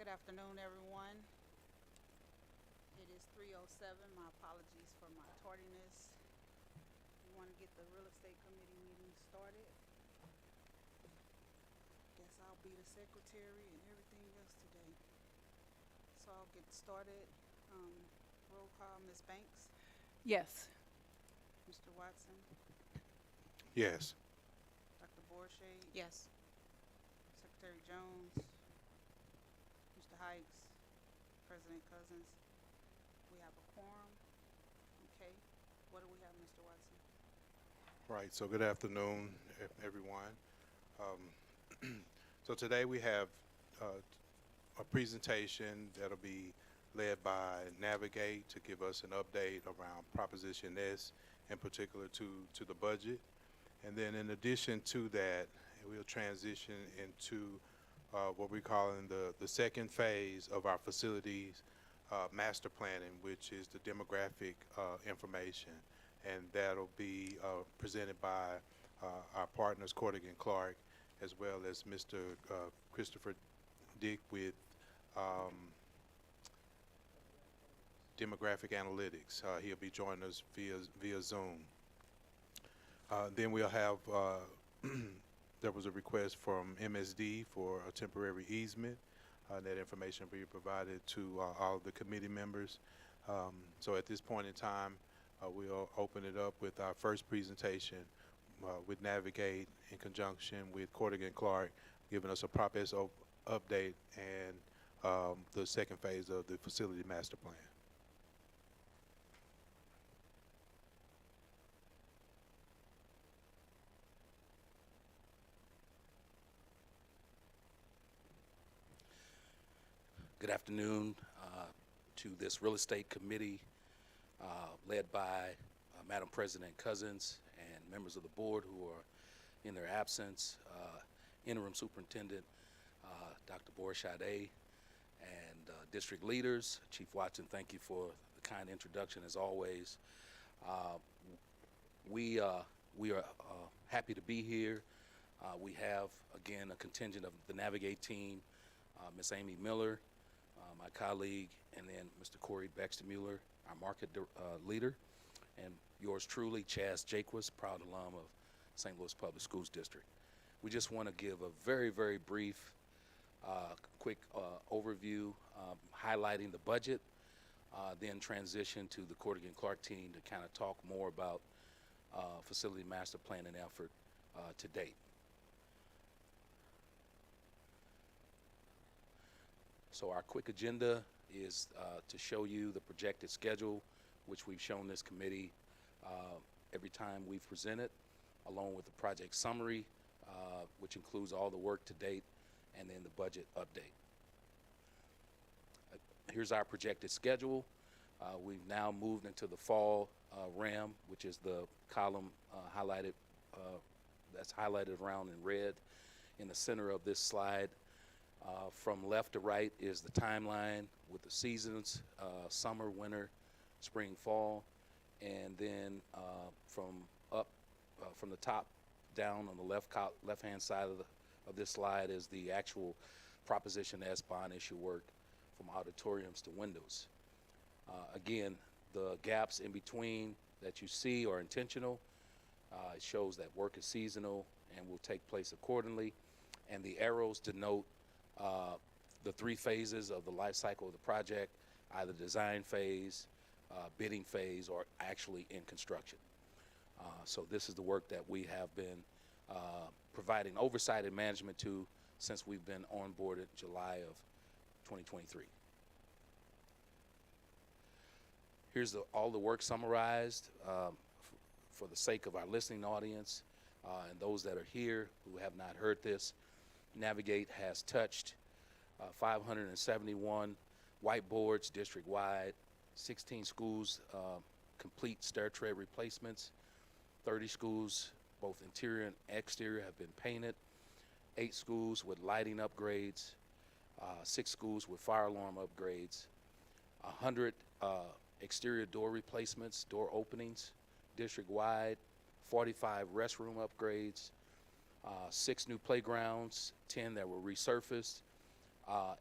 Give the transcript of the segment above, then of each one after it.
afternoon, everyone. It is 3:07. My apologies for my tardiness. We want to get the real estate committee meeting started. Guess I'll be the secretary and everything else today. So I'll get started. Roll call, Ms. Banks, Yes. Mr. Watson, Yes. Dr. Borshade, Yes. Secretary Jones, Mr. Hikes, President Cousins. We have a quorum. Okay. What do we have, Mr. Watson? Right. So good afternoon, everyone. So today we have uh, a presentation that'll be led by Navigate to give us an update around Proposition S, in particular to the budget. And then in addition to that, we'll transition into what we're calling the second phase of our facilities master planning, which is the demographic information. And that'll be presented by our partners, Cordigan and Clark, as well as Mr. Christopher Dick with demographic analytics. He'll be joining us via Zoom. Then we'll have, there was a request from MSD for a temporary easement. That information will be provided to all of the committee members. So at this point in time, we'll open it up with our first presentation with Navigate in conjunction with Cordigan Clark, giving us a Prop S update and the second phase of the facility master plan. Good afternoon to this real estate committee led by Madam President Cousins and members of the board who are in their absence, Interim Superintendent Dr. Borshade, and district leaders. Chief Watson, thank you for the kind introduction as always. We are happy to be here. We have, again, a contingent of the Navigate team, Ms. Amy Miller, my colleague, and then Mr. Corey Baxter-Mueller, our market leader, and yours truly, Chaz Jaquist, proud alum of St. Louis Public Schools District. We just want to give a very, very brief, quick overview, highlighting the budget, then transition to the Cordigan Clark team to kind of talk more about facility master planning effort to date. So our quick agenda is to show you the projected schedule, which we've shown this committee every time we've presented, along with the project summary, which includes all the work to date, and then the budget update. Here's our projected schedule. We've now moved into the fall RAM, which is the column highlighted, that's highlighted around in red in the center of this slide. From left to right is the timeline with the seasons, summer, winter, spring, fall, and then from the top down on the left-hand side of this slide is the actual Proposition S bond issue work from auditoriums to windows. Again, the gaps in between that you see are intentional. It shows that work is seasonal and will take place accordingly, and the arrows denote the three phases of the life cycle of the project, either design phase, bidding phase, or actually in construction. So this is the work that we have been providing oversight and management to since we've been on board in July of 2023. Here's all the work summarized for the sake of our listening audience and those that are here who have not heard this. Navigate has touched 571 whiteboards district-wide, 16 schools complete stair tread replacements, 30 schools, both interior and exterior, have been painted, 8 schools with lighting upgrades, 6 schools with fire alarm upgrades, 100 exterior door replacements, door openings district-wide, 45 restroom upgrades, 6 new playgrounds, 10 that were resurfaced,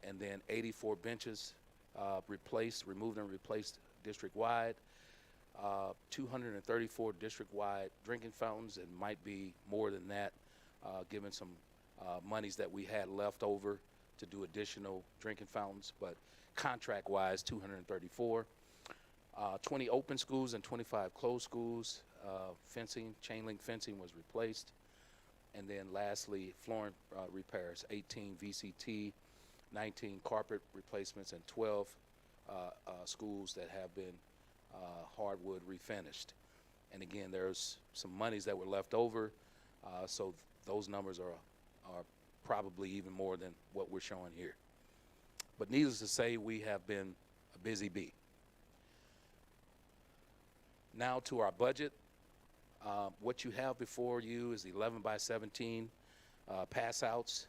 And then 84 benches removed and replaced district-wide. 234 district-wide drinking fountains, and might be more than that, given some monies that we had left over to do additional drinking fountains, but contract-wise, 234. 20 open schools and 25 closed schools. Fencing, chain link fencing was replaced. And then lastly, flooring repairs, 18 VCT, 19 carpet replacements, and 12 schools that have been hardwood refinished. And again, there's some monies that were left over, so those numbers are probably even more than what we're showing here. But needless to say, we have been a busy bee. Now to our budget. What you have before you is 11 by 17 pass outs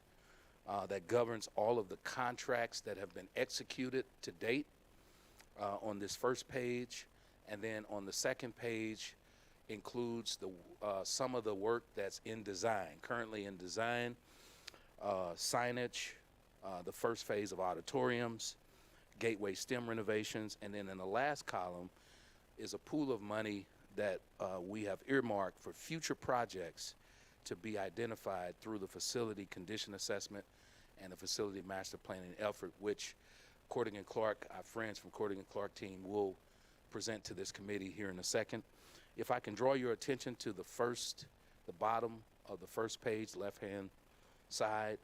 that governs all of the contracts that have been executed to date on this first page. And then on the second page includes some of the work that's in design, currently in design, signage, the first phase of auditoriums, gateway STEM renovations, and then in the last column is a pool of money that we have earmarked for future projects to be identified through the facility condition assessment and the facility master planning effort, which Cordigan Clark, our friends from Cordigan Clark team, will present to this committee here in a second. If I can draw your attention to the bottom of the first page, left-hand side,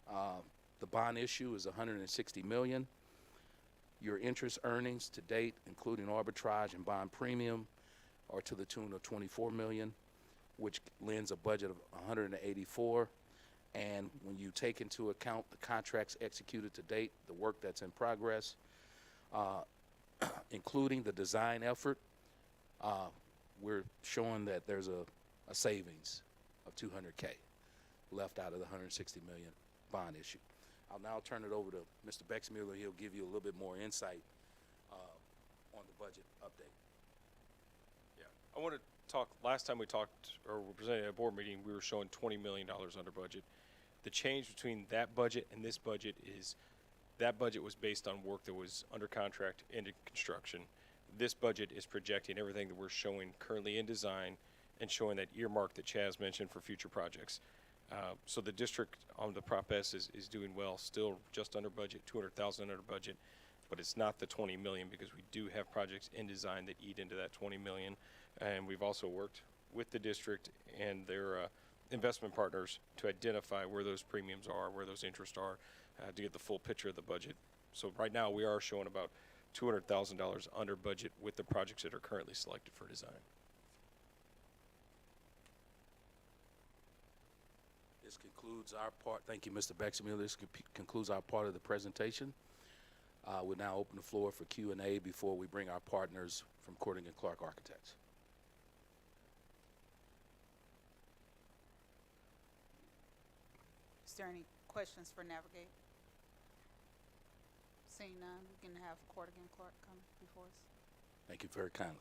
the bond issue is $160 million. Your interest earnings to date, including arbitrage and bond premium, are to the tune of $24 million, which lends a budget of $184. And when you take into account the contracts executed to date, the work that's in progress, including the design effort, we're showing that there's a savings of $200K left out of the $160 million bond issue. I'll now turn it over to Mr. Bexmueller. He'll give you a little bit more insight on the budget update. Yeah, I want to talk, last time we talked, or we presented at a board meeting, we were showing $20 million under budget. The change between that budget and this budget is that budget was based on work that was under contract into construction. This budget is projecting everything that we're showing currently in design and showing that earmark that Chaz mentioned for future projects. So the district on the Prop S is doing well, still just under budget, 200,000 under budget, but it's not the 20 million because we do have projects in design that eat into that 20 million. And we've also worked with the district and their investment partners to identify where those premiums are, where those interests are, to get the full picture of the budget. So right now we are showing about $200,000 under budget with the projects that are currently selected for design. This concludes our part. Thank you, Mr. Bexmueller. This concludes our part of the presentation. We'll now open the floor for Q&A before we bring our partners from Cordigan Clark Architects. Is there any questions for Navigate? Seeing none, we can have Cordigan Clark come before us. Thank you very kindly.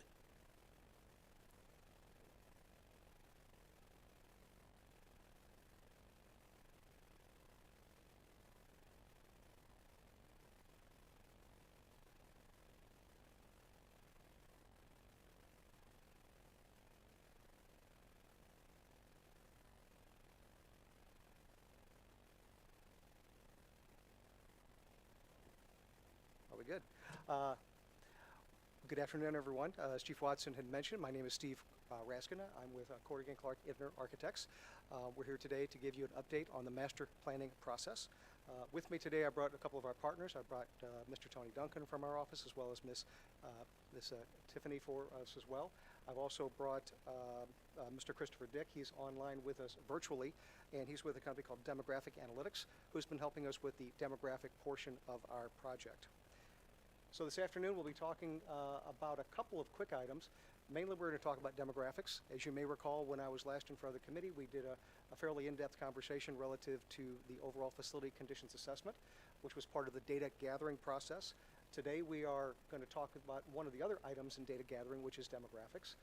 Are we good? Good afternoon, everyone. As Chief Watson had mentioned, my name is Steve Raskina. I'm with Cordigan Clark Idner Architects. We're here today to give you an update on the master planning process. With me today, I brought a couple of our partners. I brought Mr. Tony Duncan from our office, as well as Miss Tiffany for us as well. I've also brought Mr. Christopher Dick. He's online with us virtually, and he's with a company called Demographic Analytics, who's been helping us with the demographic portion of our project. So this afternoon, we'll be talking about a couple of quick items. Mainly, we're going to talk about demographics. As you may recall, when I was last in front of the committee, we did a fairly in-depth conversation relative to the overall facility conditions assessment, which was part of the data gathering process. Today, we are going to talk about one of the other items in data gathering, which is demographics.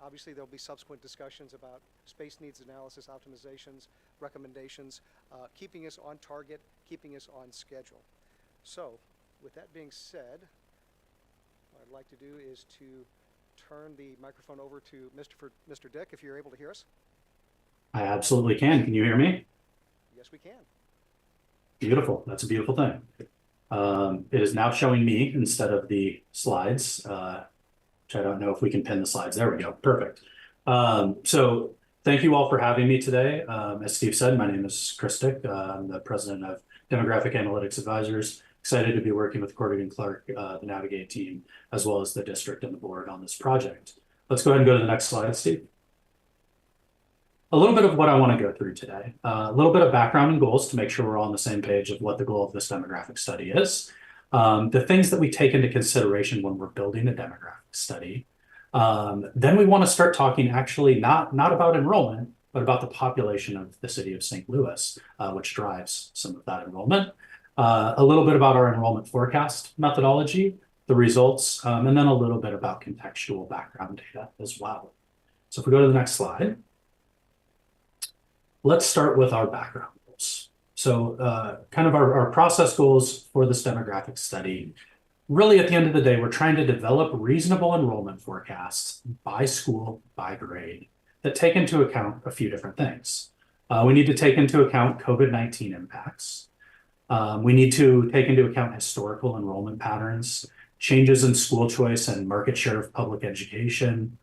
Obviously, there'll be subsequent discussions about space needs analysis, optimizations, recommendations, keeping us on target, keeping us on schedule. So, with that being said, what I'd like to do is to turn the microphone over to Mr. Dick, if you're able to hear us. I absolutely can. Can you hear me? Yes, we can. Beautiful. That's a beautiful thing. It is now showing me instead of the slides, which I don't know if we can pin the slides. There we go. Perfect. So thank you all for having me today. As Steve said, my name is Chris Dick. I'm the president of Demographic Analytics Advisors. Excited to be working with Corrigan Clark, the Navigate team, as well as the district and the board on this project. Let's go ahead and go to the next slide, Steve. A little bit of what I want to go through today. A little bit of background and goals to make sure we're all on the same page of what the goal of this demographic study is. The things that we take into consideration when we're building a demographic study. Then we want to start talking actually not about enrollment, but about the population of the city of St. Louis, which drives some of that enrollment. A little bit about our enrollment forecast methodology, the results, and then a little bit about contextual background data as well. So if we go to the next slide, let's start with our background goals. So kind of our process goals for this demographic study. Really, at the end of the day, we're trying to develop reasonable enrollment forecasts by school, by grade, that take into account a few different things. We need to take into account COVID-19 impacts. We need to take into account historical enrollment patterns, changes in school choice and market share of public education,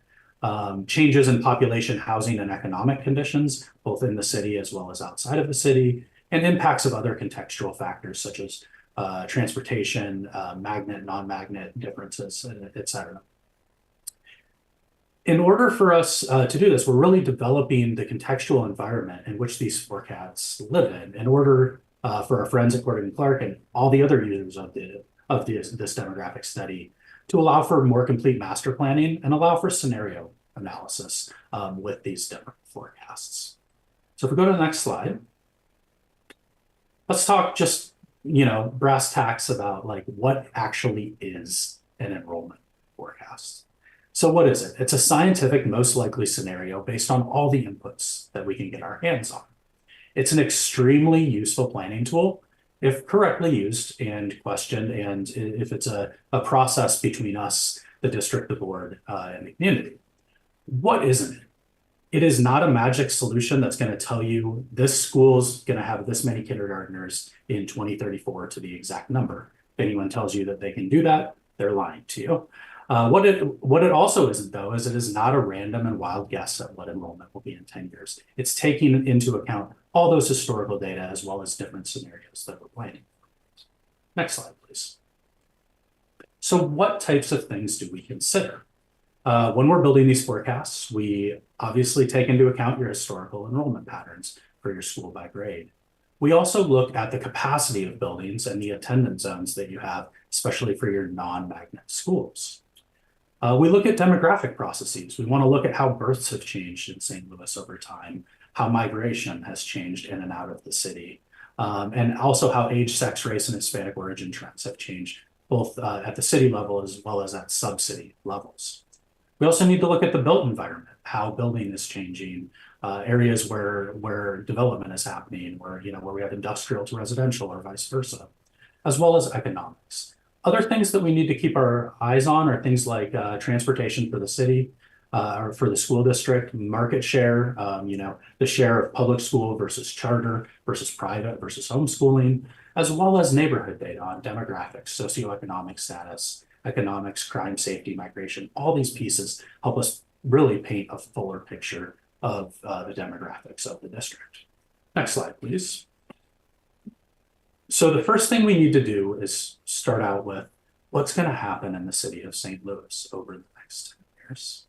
changes in population, housing, and economic conditions, both in the city as well as outside of the city, and impacts of other contextual factors such as transportation, magnet, non-magnet differences, et cetera. In order for us to do this, we're really developing the contextual environment in which these forecasts live in order for our friends at Corrigan Clark and all the other users of this demographic study to allow for more complete master planning and allow for scenario analysis with these different forecasts. So if we go to the next slide, let's talk just, brass tacks about like what actually is an enrollment forecast. So what is it? It's a scientific most likely scenario based on all the inputs that we can get our hands on. It's an extremely useful planning tool if correctly used and questioned, and if it's a process between us, the district, the board, and the community. What isn't it? It is not a magic solution that's going to tell you this school's going to have this many kindergartners in 2034 to the exact number. If anyone tells you that they can do that, they're lying to you. What it also isn't, though, is it is not a random and wild guess at what enrollment will be in 10 years. It's taking into account all those historical data as well as different scenarios that we're planning. Next slide, please. So what types of things do we consider? When we're building these forecasts, we obviously take into account your historical enrollment patterns for your school by grade. We also look at the capacity of buildings and the attendance zones that you have, especially for your non-magnet schools. We look at demographic processes. We want to look at how births have changed in St. Louis over time, how migration has changed in and out of the city, and also how age, sex, race, and Hispanic origin trends have changed, both at the city level as well as at sub-city levels. We also need to look at the built environment, how building is changing, areas where development is happening, where we have industrial to residential or vice versa, as well as economics. Other things that we need to keep our eyes on are things like transportation for the city or for the school district, market share, the share of public school versus charter versus private versus homeschooling, as well as neighborhood data on demographics, socioeconomic status, economics, crime, safety, migration. All these pieces help us really paint a fuller picture of the demographics of the district. Next slide, please. So the first thing we need to do is start out with what's going to happen in the city of St. Louis over the next 10 years.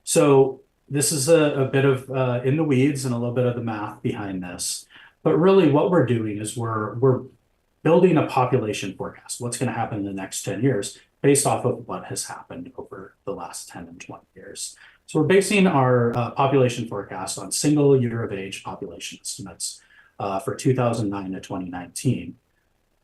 So this is a bit of in the weeds and a little bit of the math behind this. But really what we're doing is we're building a population forecast. What's going to happen in the next 10 years based off of what has happened over the last 10 and 20 years. So we're basing our population forecast on single year of age population estimates for 2009 to 2019.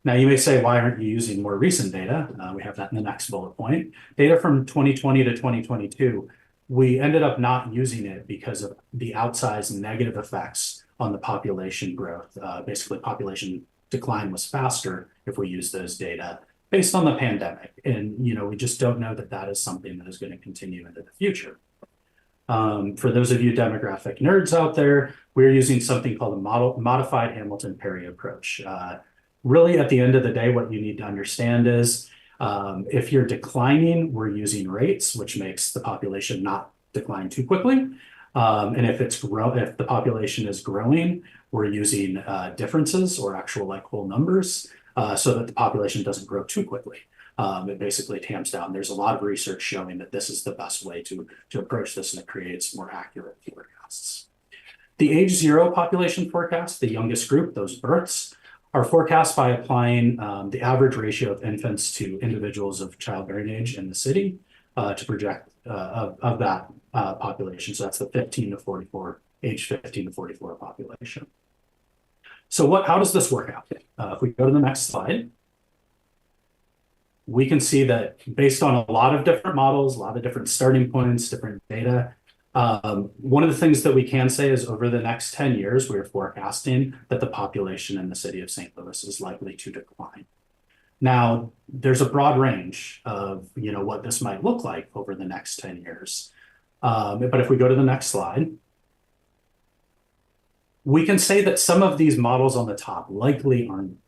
Now you may say, why aren't you using more recent data? We have that in the next bullet point. Data from 2020 to 2022 we ended up not using it because of the outsized negative effects on the population growth. Basically, population decline was faster if we use those data based on the pandemic. And, we just don't know that that is something that is going to continue into the future. For those of you demographic nerds out there, we're using something called a modified Hamilton-Perry approach. Really, at the end of the day, what you need to understand is if you're declining, we're using rates, which makes the population not decline too quickly. And if the population is growing, we're using differences or actual whole numbers so that the population doesn't grow too quickly. It basically tamps down. There's a lot of research showing that this is the best way to approach this, and it creates more accurate forecasts. The age 0 population forecast, the youngest group, those births, are forecast by applying the average ratio of infants to individuals of childbearing age in the city to project of that population. So that's the 15 to 44, age 15 to 44 population. So how does this work out? If we go to the next slide, we can see that based on a lot of different models, a lot of different starting points, different data, one of the things that we can say is over the next 10 years, we're forecasting that the population in the city of St. Louis is likely to decline. Now, there's a broad range of what this might look like over the next 10 years. But if we go to the next slide, we can say that some of these models on the top likely aren't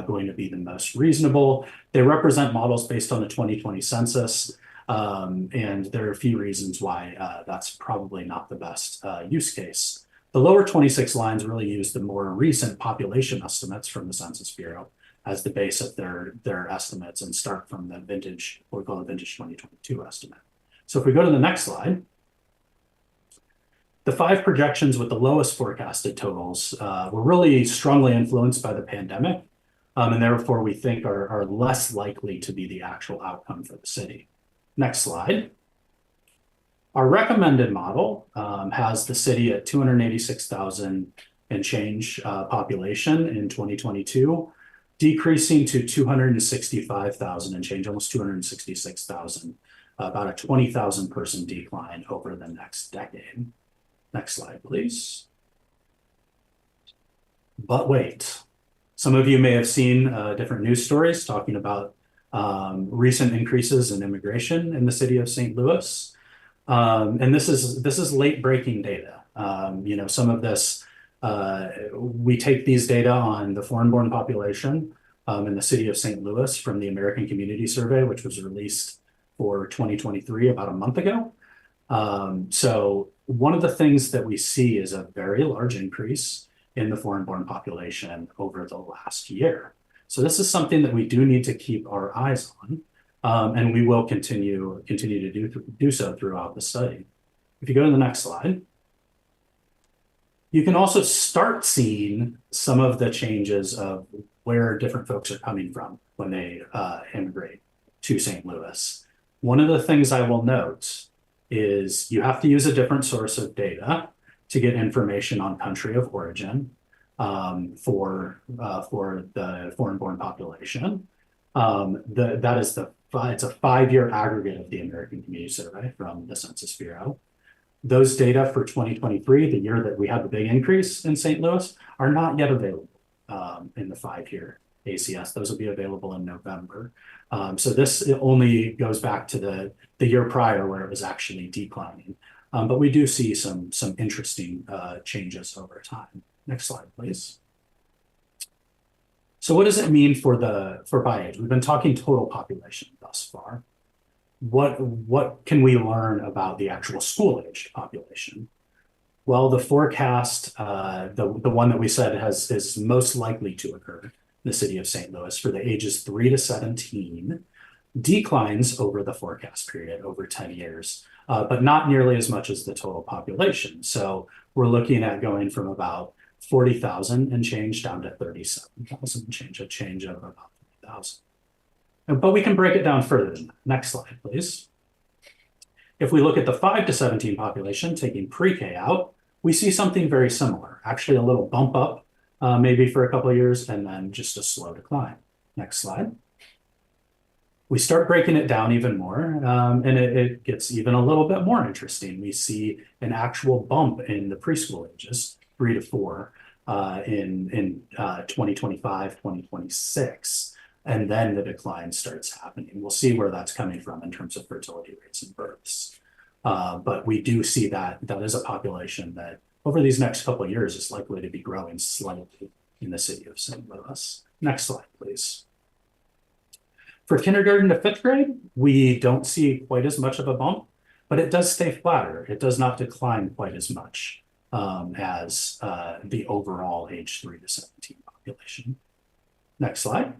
going to be the most reasonable. They represent models based on the 2020 census. And there are a few reasons why that's probably not the best use case. The lower 26 lines really use the more recent population estimates from the Census Bureau as the base of their estimates and start from the vintage, what we call the vintage 2022 estimate. So if we go to the next slide, the 5 projections with the lowest forecasted totals were really strongly influenced by the pandemic, and therefore we think are less likely to be the actual outcome for the city. Next slide. Our recommended model has the city at 286,000 and change population in 2022, decreasing to 265,000 and change, almost 266,000, about a 20,000 person decline over the next decade. Next slide, please. But wait, some of you may have seen different news stories talking about recent increases in immigration in the city of St. Louis. And this is late breaking data. Some of this, we take these data on the foreign-born population in the city of St. Louis from the American Community Survey, which was released for 2023 about a month ago. So one of the things that we see is a very large increase in the foreign-born population over the last year. So this is something that we do need to keep our eyes on, and we will continue to do so throughout the study. If you go to the next slide, you can also start seeing some of the changes of where different folks are coming from when they immigrate to St. Louis. One of the things I will note is you have to use a different source of data to get information on country of origin for the foreign-born population. It's a 5-year aggregate of the American Community Survey from the Census Bureau. Those data for 2023, the year that we had the big increase in St. Louis, are not yet available in the 5-year ACS. Those will be available in November. So this only goes back to the year prior where it was actually declining. But we do see some interesting changes over time. Next slide, please. So what does it mean for by age? We've been talking total population thus far. What can we learn about the actual school-aged population? Well, the forecast, the one that we said is most likely to occur in the city of St. Louis for the ages 3 to 17, declines over the forecast period over 10 years, but not nearly as much as the total population. So we're looking at going from about 40,000 and change down to 37,000 and change, a change of about 3,000. But we can break it down further than that. Next slide, please. If we look at the 5 to 17 population, taking pre-K out, we see something very similar, actually a little bump up maybe for a couple of years and then just a slow decline. Next slide. we start breaking it down even more, and it gets even a little bit more interesting. We see an actual bump in the preschool ages, 3 to 4, in 2025, 2026. And then the decline starts happening. We'll see where that's coming from in terms of fertility rates and births. But we do see that is a population that over these next couple of years is likely to be growing slightly in the city of St. Louis. Next slide, please. For kindergarten to 5th grade, we don't see quite as much of a bump, but it does stay flatter. It does not decline quite as much as the overall age 3 to 17 population. Next slide.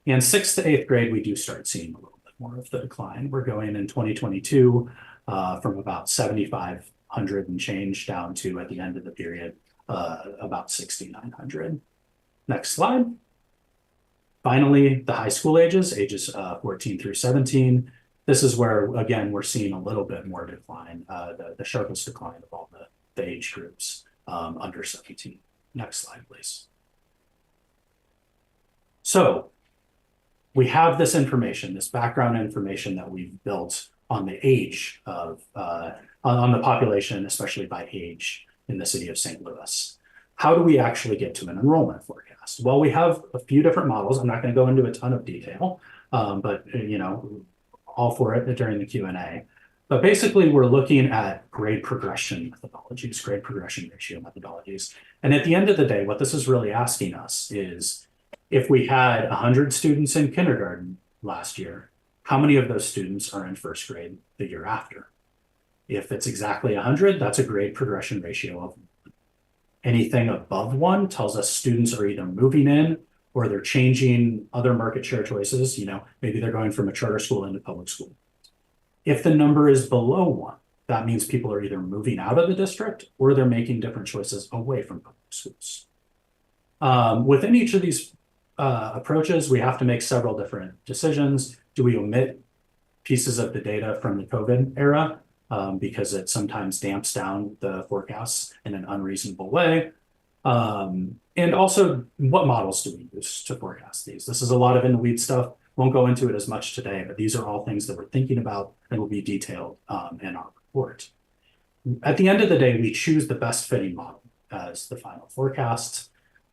And 6th to 8th grade, we do start seeing a little bit more of the decline. We're going in 2022 from about 7,500 and change down to, at the end of the period, about 6,900. Next slide. Finally, the high school ages 14 through 17. This is where, again, we're seeing a little bit more decline, the sharpest decline of all the age groups under 17. Next slide, please. So we have this information, this background information that we've built on the age of, on the population, especially by age in the city of St. Louis. How do we actually get to an enrollment forecast? Well, we have a few different models. I'm not going to go into a ton of detail, but you know, all for it during the Q&A. But basically, we're looking at grade progression methodologies, grade progression ratio methodologies. And at the end of the day, what this is really asking us is, if we had 100 students in kindergarten last year, how many of those students are in 1st grade the year after? If it's exactly 100, that's a grade progression ratio of 1. Anything above 1 tells us students are either moving in or they're changing other market share choices. You know, maybe they're going from a charter school into public school. If the number is below 1, that means people are either moving out of the district or they're making different choices away from public schools. Within each of these approaches, we have to make several different decisions. Do we omit pieces of the data from the COVID era because it sometimes damps down the forecasts in an unreasonable way? And also, what models do we use to forecast these? This is a lot of in the weeds stuff. Won't go into it as much today, but these are all things that we're thinking about and will be detailed in our report. At the end of the day, we choose the best fitting model as the final forecast.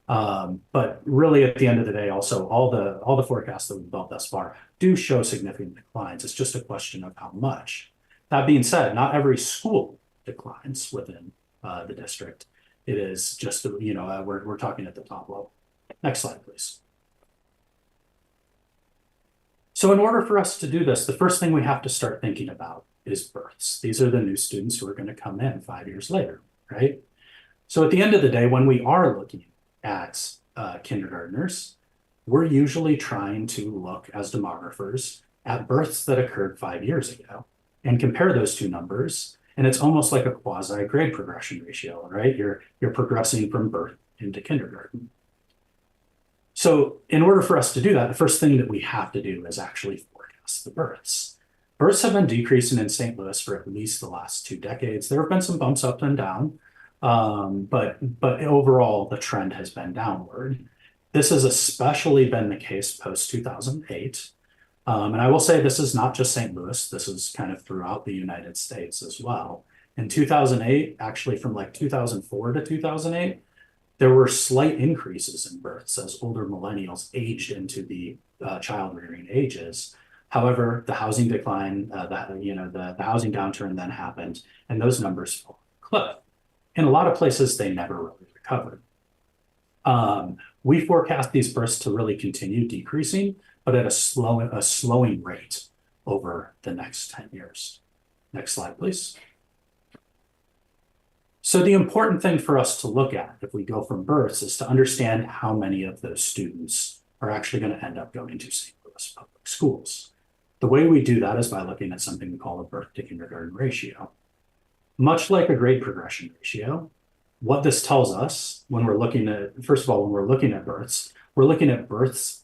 But really, at the end of the day, also all the forecasts that we've built thus far do show significant declines. It's just a question of how much. That being said, not every school declines within the district. It is just, you know, we're talking at the top level. Next slide, please. So in order for us to do this, the first thing we have to start thinking about is births. These are the new students who are going to come in 5 years later, right? So at the end of the day, when we are looking at kindergartners, we're usually trying to look as demographers at births that occurred 5 years ago and compare those two numbers. And it's almost like a quasi grade progression ratio, right? You're progressing from birth into kindergarten. So in order for us to do that, the first thing that we have to do is actually forecast the births. Births have been decreasing in St. Louis for at least the last 2 decades. There have been some bumps up and down, but overall the trend has been downward. This has especially been the case post 2008. And I will say this is not just St. Louis, this is kind of throughout the United States as well. In 2008, actually from like 2004 to 2008, there were slight increases in births as older millennials aged into the child rearing ages. However, the housing decline, the housing downturn then happened, and those numbers fell off a cliff. In a lot of places, they never really recovered. We forecast these births to really continue decreasing, but at a slowing rate over the next 10 years. Next slide, please. So the important thing for us to look at if we go from births is to understand how many of those students are actually going to end up going to St. Louis public schools. The way we do that is by looking at something we call a birth to kindergarten ratio. Much like a grade progression ratio, what this tells us when we're looking at, first of all, when we're looking at births, we're looking at births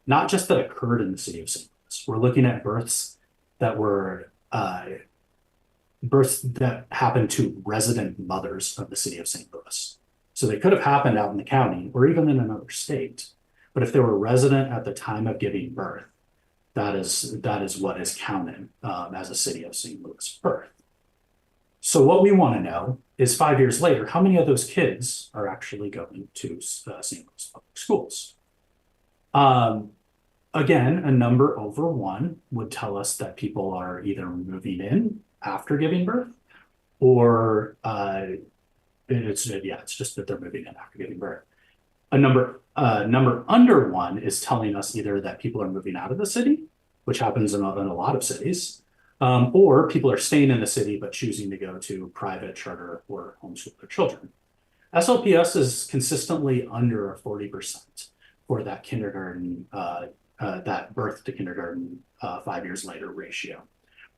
not just that occurred in the city of St. Louis. We're looking at births that were births that happened to resident mothers of the city of St. Louis. So they could have happened out in the county or even in another state. But if they were resident at the time of giving birth, that is what is counted as a City of St. Louis birth. So what we want to know is 5 years later, how many of those kids are actually going to St. Louis public schools? Again, a number over 1 would tell us that people are either moving in after giving birth, or it's just that they're moving in after giving birth. A number under 1 is telling us either that people are moving out of the city, which happens in a lot of cities, or people are staying in the city but choosing to go to private, charter, or homeschool their children. SLPS is consistently under 40% for that kindergarten, that birth to kindergarten 5 years later ratio.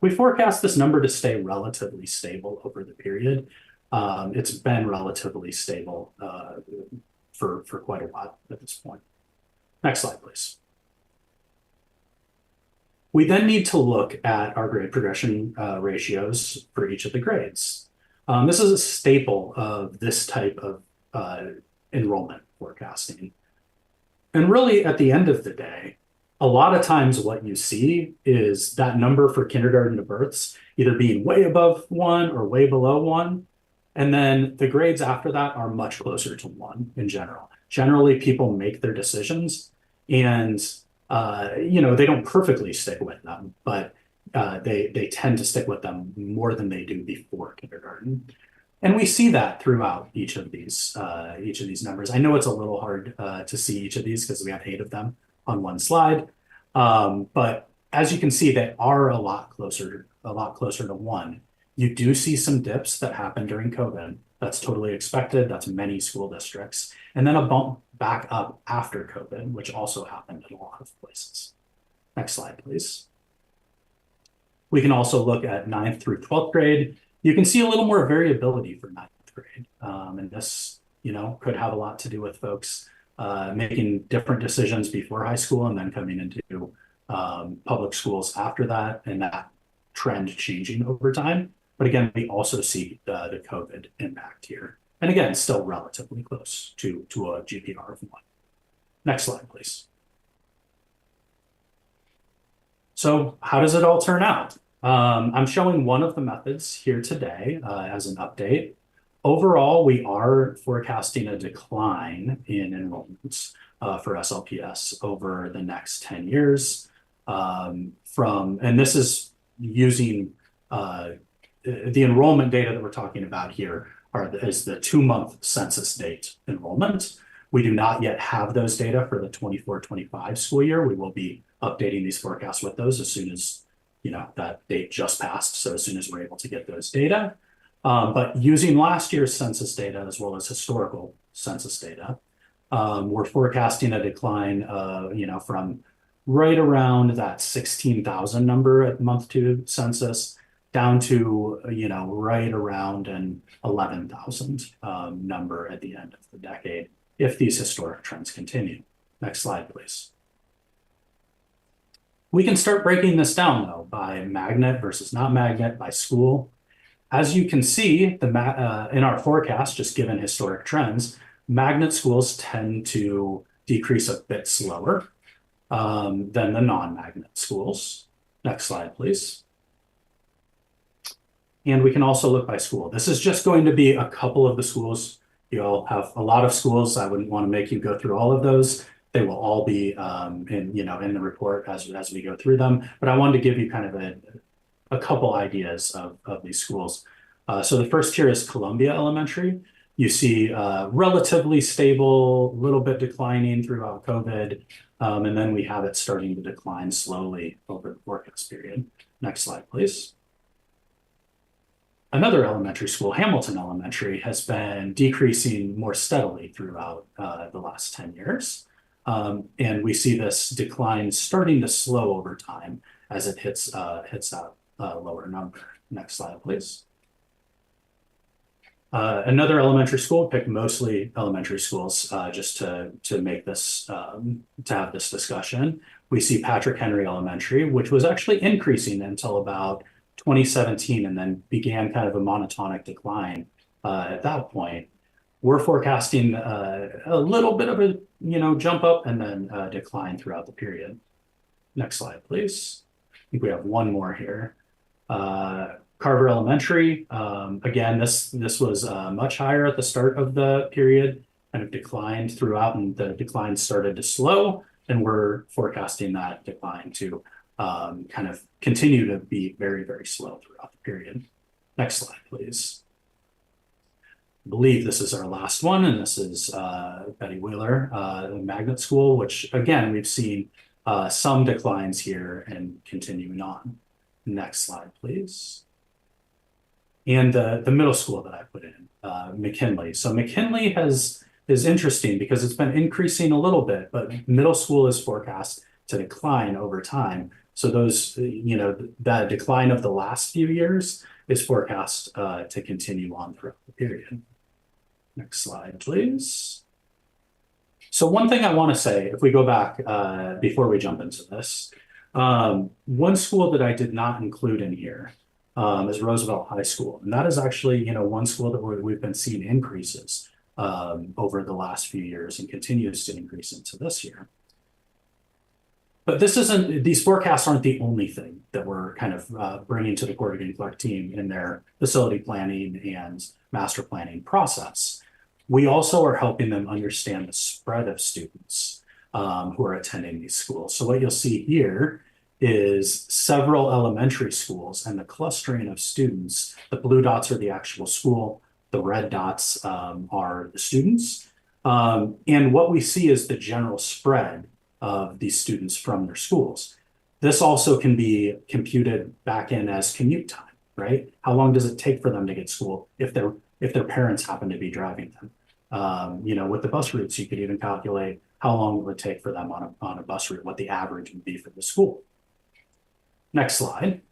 We forecast this number to stay relatively stable over the period. It's been relatively stable for quite a while at this point. Next slide, please. We then need to look at our grade progression ratios for each of the grades. This is a staple of this type of enrollment forecasting. And really, at the end of the day, a lot of times what you see is that number for kindergarten to births either being way above 1 or way below 1. And then the grades after that are much closer to 1 in general. Generally, people make their decisions and, they don't perfectly stick with them, but they tend to stick with them more than they do before kindergarten. And we see that throughout each of these numbers. I know it's a little hard to see each of these because we have 8 of them on one slide. But as you can see, they are a lot closer to 1. You do see some dips that happen during COVID. That's totally expected. That's many school districts. And then a bump back up after COVID, which also happened in a lot of places. Next slide, please. We can also look at 9th through 12th grade. You can see a little more variability for 9th grade. And this, could have a lot to do with folks making different decisions before high school and then coming into public schools after that, and that trend changing over time. But again, we also see the COVID impact here. And again, still relatively close to a GPR of 1. Next slide, please. So how does it all turn out? I'm showing one of the methods here today as an update. Overall, we are forecasting a decline in enrollments for SLPS over the next 10 years. And this is using the enrollment data that we're talking about here is the 2-month census date enrollment. We do not yet have those data for the 24-25 school year. We will be updating these forecasts with those as soon as that date just passed. So as soon as we're able to get those data. But using last year's census data as well as historical census data, we're forecasting a decline from right around that 16,000 number at month 2 census down to right around an 11,000 number at the end of the decade if these historic trends continue. Next slide, please. We can start breaking this down though by magnet versus not magnet, by school. As you can see, in our forecast, just given historic trends, magnet schools tend to decrease a bit slower than the non-magnet schools. Next slide, please. And we can also look by school. This is just going to be a couple of the schools. You all have a lot of schools. I wouldn't want to make you go through all of those. They will all be in the report as we go through them. But I wanted to give you kind of a couple ideas of these schools. So the first here is Columbia Elementary. You see relatively stable, a little bit declining throughout COVID. And then we have it starting to decline slowly over the forecast period. Next slide, please. Another elementary school, Hamilton Elementary, has been decreasing more steadily throughout the last 10 years. And we see this decline starting to slow over time as it hits that lower number. Next slide, please. Another elementary school, picked mostly elementary schools just to make this, to have this discussion. We see Patrick Henry Elementary, which was actually increasing until about 2017 and then began kind of a monotonic decline at that point. We're forecasting a little bit of a jump up and then decline throughout the period. Next slide, please. I think we have one more here. Carver Elementary, again, this was much higher at the start of the period, kind of declined throughout, and the decline started to slow, and we're forecasting that decline to kind of continue to be very, very slow throughout the period. Next slide, please. I believe this is our last one, and this is Betty Wheeler, the magnet school, which again, we've seen some declines here and continuing on. Next slide, please. And the middle school that I put in, McKinley. So McKinley is interesting because it's been increasing a little bit, but middle school is forecast to decline over time. So those, that decline of the last few years is forecast to continue on throughout the period. Next slide, please. So one thing I want to say, if we go back before we jump into this, one school that I did not include in here is Roosevelt High School. And that is actually, one school that we've been seeing increases over the last few years and continues to increase into this year. But these forecasts aren't the only thing that we're kind of bringing to the Corrigan Clark team in their facility planning and master planning process. We also are helping them understand the spread of students who are attending these schools. So what you'll see here is several elementary schools and the clustering of students. The blue dots are the actual school. The red dots are the students. And what we see is the general spread of these students from their schools. This also can be computed back in as commute time, right? How long does it take for them to get to school if their parents happen to be driving them? With the bus routes, you could even calculate how long it would take for them on a bus route, what the average would be for the school. Next slide.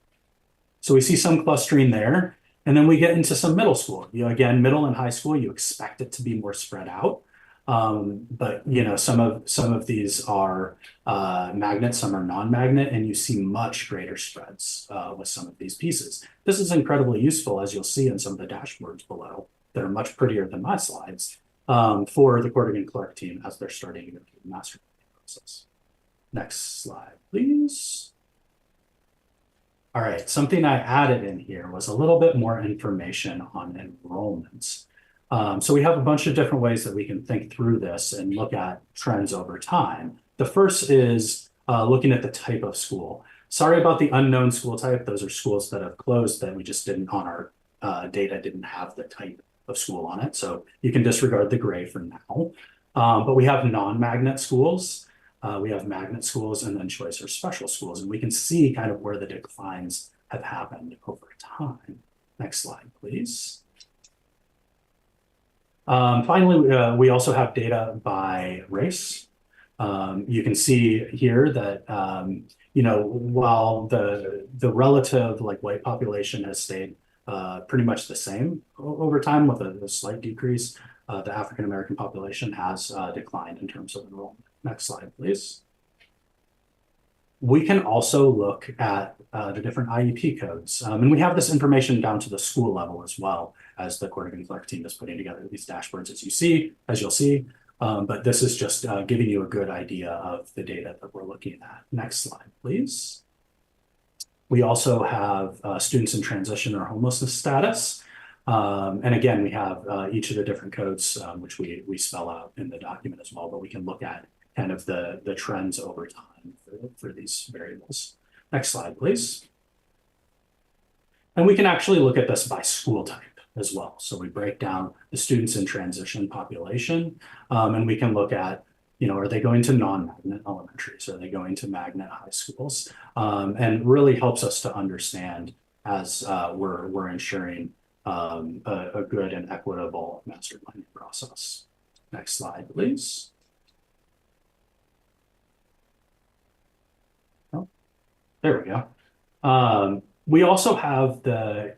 So we see some clustering there, and then we get into some middle school. Again, middle and high school, you expect it to be more spread out. But some of these are magnet, some are non-magnet, and you see much greater spreads with some of these pieces. This is incredibly useful, as you'll see in some of the dashboards below that are much prettier than my slides for the Corrigan Clark team as they're starting to go through the master planning process. Next slide, please. All right, something I added in here was a little bit more information on enrollments. So we have a bunch of different ways that we can think through this and look at trends over time. The first is looking at the type of school. Sorry about the unknown school type. Those are schools that have closed that we just didn't on our data didn't have the type of school on it. So you can disregard the gray for now. But we have non-magnet schools. We have magnet schools and then choice or special schools. And we can see kind of where the declines have happened over time. Next slide, please. Finally, we also have data by race. You can see here that, while the relative white population has stayed pretty much the same over time with a slight decrease, the African-American population has declined in terms of enrollment. Next slide, please. We can also look at the different IEP codes. And we have this information down to the school level as well as the Corrigan Clark team is putting together these dashboards as you'll see. But this is just giving you a good idea of the data that we're looking at. Next slide, please. We also have students in transition or homelessness status. And again, we have each of the different codes, which we spell out in the document as well, but we can look at kind of the trends over time for these variables. Next slide, please. And we can actually look at this by school type as well. So we break down the students in transition population, and we can look at, are they going to non-magnet elementaries? Are they going to magnet high schools? And really helps us to understand as we're ensuring a good and equitable master planning process. Next slide, please. Oh, there we go. We also have the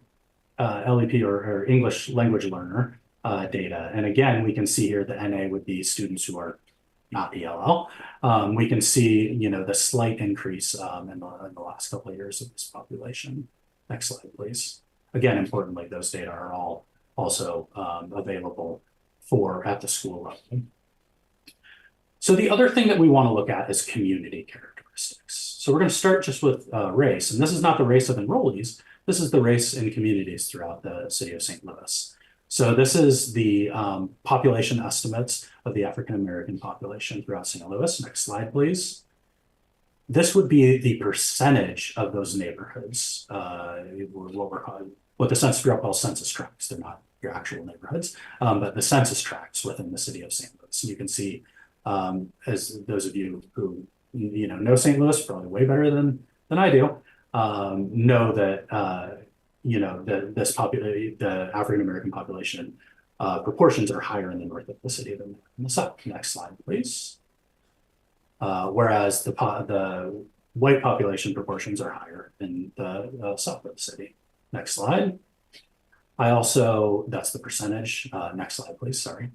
LEP or English language learner data. And again, we can see here the NA would be students who are not ELL. We can see, the slight increase in the last couple of years of this population. Next slide, please. Again, importantly, those data are all also available at the school level. So the other thing that we want to look at is community characteristics. So we're going to start just with race, and this is not the race of enrollees. This is the race in communities throughout the city of St. Louis. So this is the population estimates of the African American population throughout St. Louis. Next slide, please. This would be the percentage of those neighborhoods, what the Census Bureau calls census tracts. They're not your actual neighborhoods, but the census tracts within the city of St. Louis. And you can see, as those of you who know St. Louis probably way better than I do, know that the African American population proportions are higher in the north of the city than in the south. Next slide, please. Whereas the white population proportions are higher in the south of the city. Next slide. That's the percentage. Next slide, please, sorry.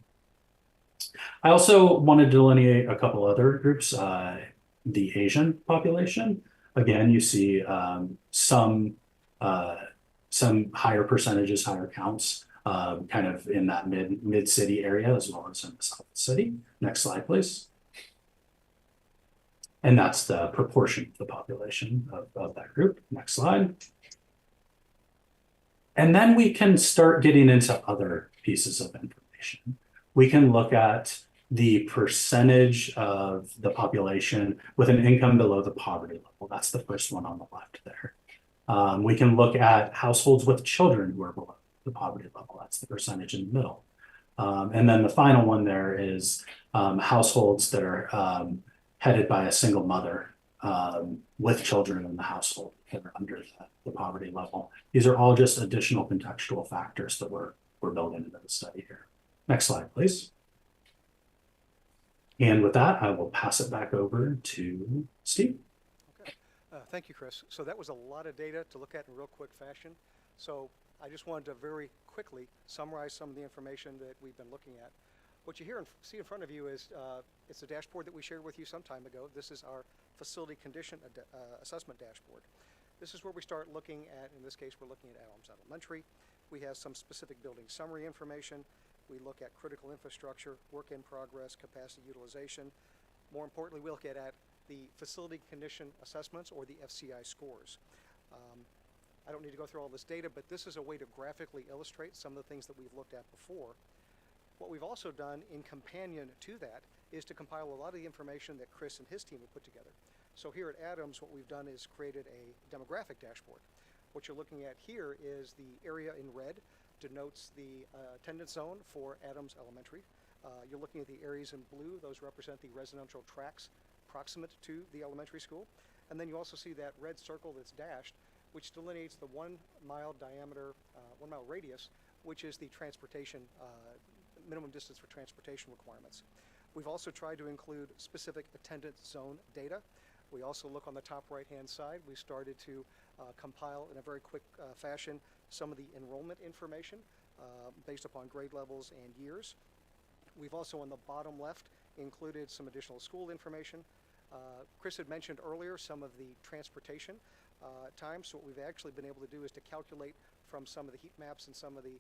I also wanted to delineate a couple other groups. The Asian population, again, you see some higher percentages, higher counts, kind of in that mid-city area as well as in the south of the city. Next slide, please. And that's the proportion of the population of that group. Next slide. And then we can start getting into other pieces of information. We can look at the percentage of the population with an income below the poverty level. That's the first one on the left there. We can look at households with children who are below the poverty level. That's the percentage in the middle. And then the final one there is households that are headed by a single mother with children in the household that are under the poverty level. These are all just additional contextual factors that we're building into the study here. Next slide, please. And with that, I will pass it back over to Steve. Okay. Thank you, Chris. So that was a lot of data to look at in real quick fashion. So I just wanted to very quickly summarize some of the information that we've been looking at. What you see in front of you is it's a dashboard that we shared with you some time ago. This is our facility condition assessment dashboard. This is where we start looking at, in this case, we're looking at Adams Elementary. We have some specific building summary information. We look at critical infrastructure, work in progress, capacity utilization. More importantly, we look at the facility condition assessments, or the FCI scores. I don't need to go through all this data, but this is a way to graphically illustrate some of the things that we've looked at before. What we've also done in companion to that is to compile a lot of the information that Chris and his team have put together. So here at Adams, what we've done is created a demographic dashboard. What you're looking at here is the area in red denotes the attendance zone for Adams Elementary. You're looking at the areas in blue. Those represent the residential tracts proximate to the elementary school. And then you also see that red circle that's dashed, which delineates the 1 mile diameter, 1 mile radius, which is the transportation, minimum distance for transportation requirements. We've also tried to include specific attendance zone data. We also look on the top right-hand side. We started to compile in a very quick fashion some of the enrollment information based upon grade levels and years. We've also on the bottom left included some additional school information. Chris had mentioned earlier some of the transportation times. So what we've actually been able to do is to calculate from some of the heat maps and some of the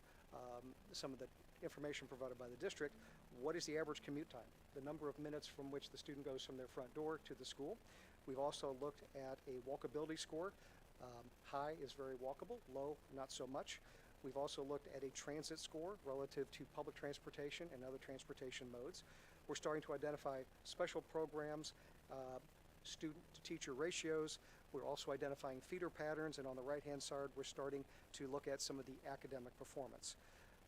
information provided by the district, what is the average commute time, the number of minutes from which the student goes from their front door to the school. We've also looked at a walkability score. High is very walkable, low not so much. We've also looked at a transit score relative to public transportation and other transportation modes. We're starting to identify special programs, student-to-teacher ratios. We're also identifying feeder patterns, and on the right-hand side, we're starting to look at some of the academic performance.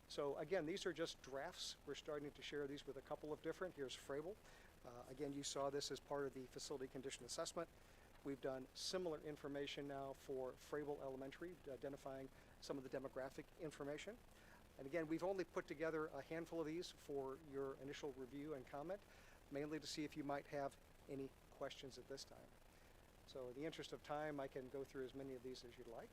So again, these are just drafts. We're starting to share these with a couple of different. Here's Frable. Again, you saw this as part of the facility condition assessment. We've done similar information now for Frable Elementary, identifying some of the demographic information. And again, we've only put together a handful of these for your initial review and comment, mainly to see if you might have any questions at this time. So in the interest of time, I can go through as many of these as you'd like.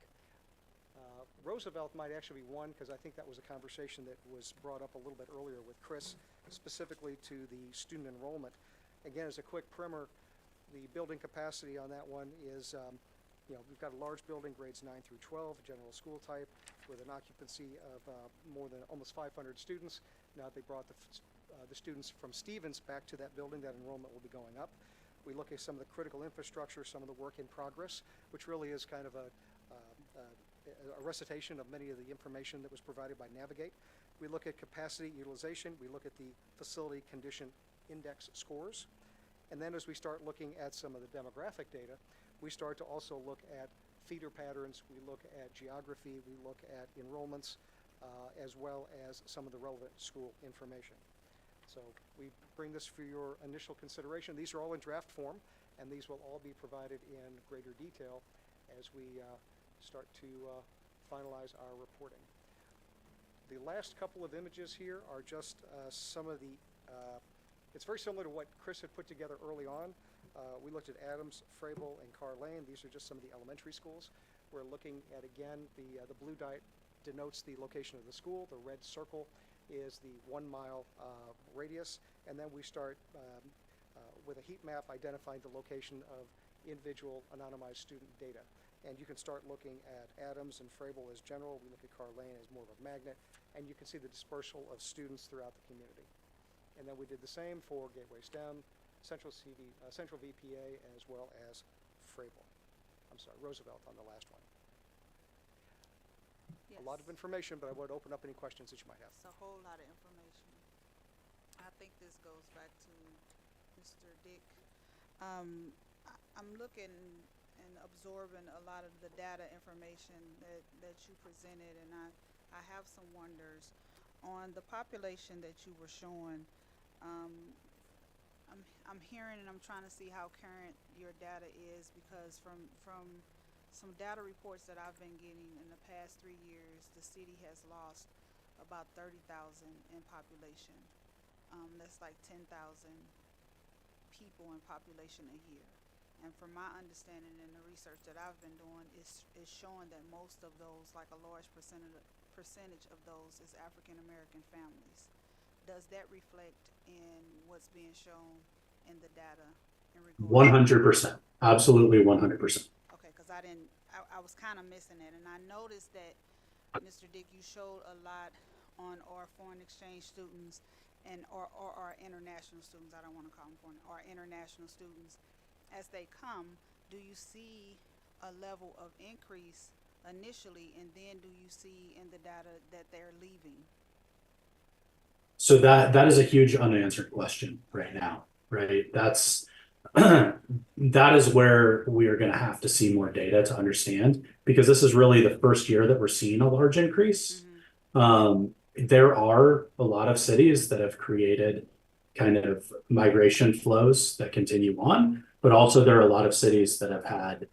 Roosevelt might actually be one, because I think that was a conversation that was brought up a little bit earlier with Chris, specifically to the student enrollment. Again, as a quick primer, the building capacity on that one is, we've got a large building, grades 9 through 12, general school type, with an occupancy of more than almost 500 students. Now they brought the students from Stevens back to that building, that enrollment will be going up. We look at some of the critical infrastructure, some of the work in progress, which really is kind of a recitation of many of the information that was provided by Navigate. We look at capacity utilization. We look at the facility condition index scores. And then as we start looking at some of the demographic data, we start to also look at feeder patterns. We look at geography. We look at enrollments, as well as some of the relevant school information. So we bring this for your initial consideration. These are all in draft form, and these will all be provided in greater detail as we start to finalize our reporting. The last couple of images here are just some of the, it's very similar to what Chris had put together early on. We looked at Adams, Frable, and Carr Lane. These are just some of the elementary schools. We're looking at, again, the blue dot denotes the location of the school. The red circle is the 1 mile radius. And then we start with a heat map identifying the location of individual anonymized student data. And you can start looking at Adams and Frable as general. We look at Carr Lane as more of a magnet. And you can see the dispersal of students throughout the community. And then we did the same for Gateway STEM, Central VPA, as well as Frable. I'm sorry, Roosevelt on the last one. Yes. A lot of information, but I would open up any questions that you might have. It's a whole lot of information. I think this goes back to Mr. Dick. I'm looking and absorbing a lot of the data information that you presented, and I have some wonders on the population that you were showing. I'm hearing and I'm trying to see how current your data is, because from some data reports that I've been getting in the past 3 years, the city has lost about 30,000 in population. That's like 10,000 people in population a year. And from my understanding and the research that I've been doing, is showing that most of those, like a large percentage of those, is African American families. Does that reflect in what's being shown in the data in regards? 100%. Absolutely 100%. Okay, because I was kind of missing it, and I noticed that, Mr. Dick, you showed a lot on our foreign exchange students and or our international students. I don't want to call them foreign, our international students. As they come, do you see a level of increase initially, and then do you see in the data that they're leaving? So that is a huge unanswered question right now, right? That's that is where we are going to have to see more data to understand, because this is really the first year that we're seeing a large increase. There are a lot of cities that have created kind of migration flows that continue on, but also there are a lot of cities that have had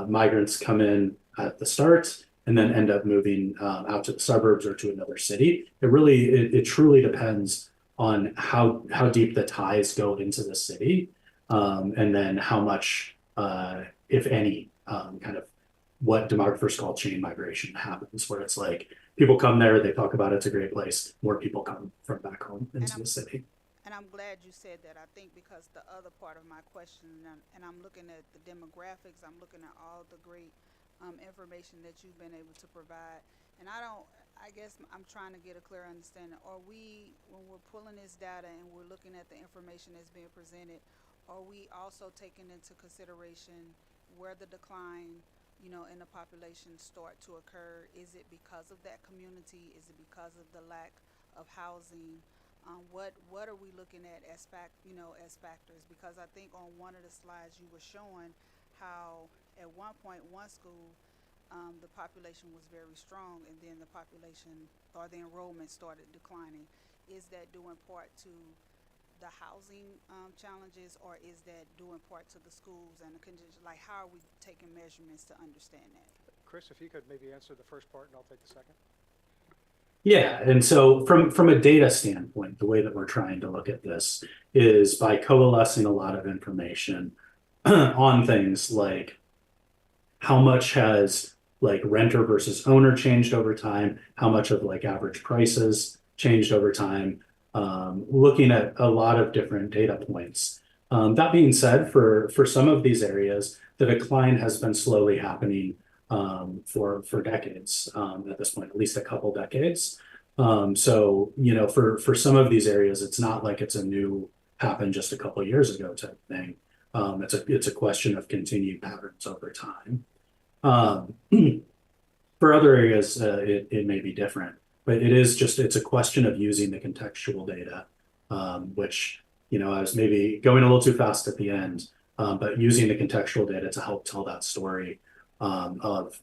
migrants come in at the start and then end up moving out to the suburbs or to another city. It truly depends on how deep the ties go into the city, and then how much, if any, kind of what demographers call chain migration happens, where it's like people come there, they talk about it's a great place, more people come from back home into the city. And I'm glad you said that. I think because the other part of my question, and I'm looking at the demographics, I'm looking at all the great information that you've been able to provide. And I guess I'm trying to get a clear understanding. Are we, when we're pulling this data and we're looking at the information that's being presented, are we also taking into consideration where the decline, in the population start to occur? Is it because of that community? Is it because of the lack of housing? What are we looking at as factors? Because I think on one of the slides you were showing how at one point one school, the population was very strong, and then the population or the enrollment started declining. Is that due in part to the housing challenges, or is that due in part to the schools and the conditions? Like, how are we taking measurements to understand that? Chris, if you could maybe answer the first part and I'll take the second. Yeah, and so from a data standpoint, the way that we're trying to look at this is by coalescing a lot of information on things like how much has like renter versus owner changed over time, how much of like average prices changed over time, looking at a lot of different data points. That being said, for some of these areas, the decline has been slowly happening for decades at this point, at least a couple decades. So, for some of these areas, it's not like it's a new happened just a couple years ago type thing. It's a question of continued patterns over time. For other areas, it may be different, but it's a question of using the contextual data, which, I was maybe going a little too fast at the end, but using the contextual data to help tell that story, of,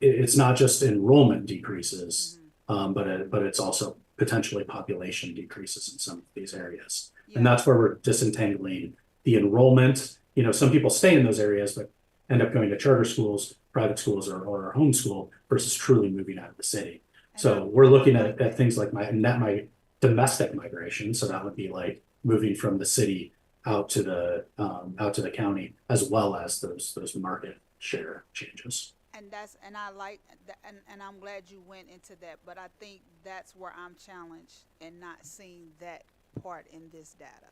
it's not just enrollment decreases, but it's also potentially population decreases in some of these areas. And Yeah. that's where we're disentangling the enrollment. Some people stay in those areas, but end up going to charter schools, private schools, or homeschool versus truly moving out of the city. And So I- we're and I looking like at things like my domestic migration. So that would be like moving from the city out to the county, as well as those market share changes. and I like that, and I'm glad you went into that, but I think that's where I'm challenged in not seeing that part in this data.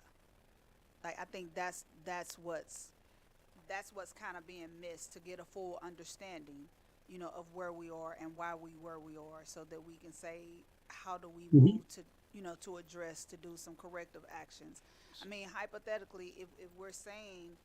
Like, I think that's what's kind of being missed, to get a full understanding, of where we are and why we where we are, so that we can say, how do we move to, to address, to do some corrective actions. I mean, hypothetically, if we're saying,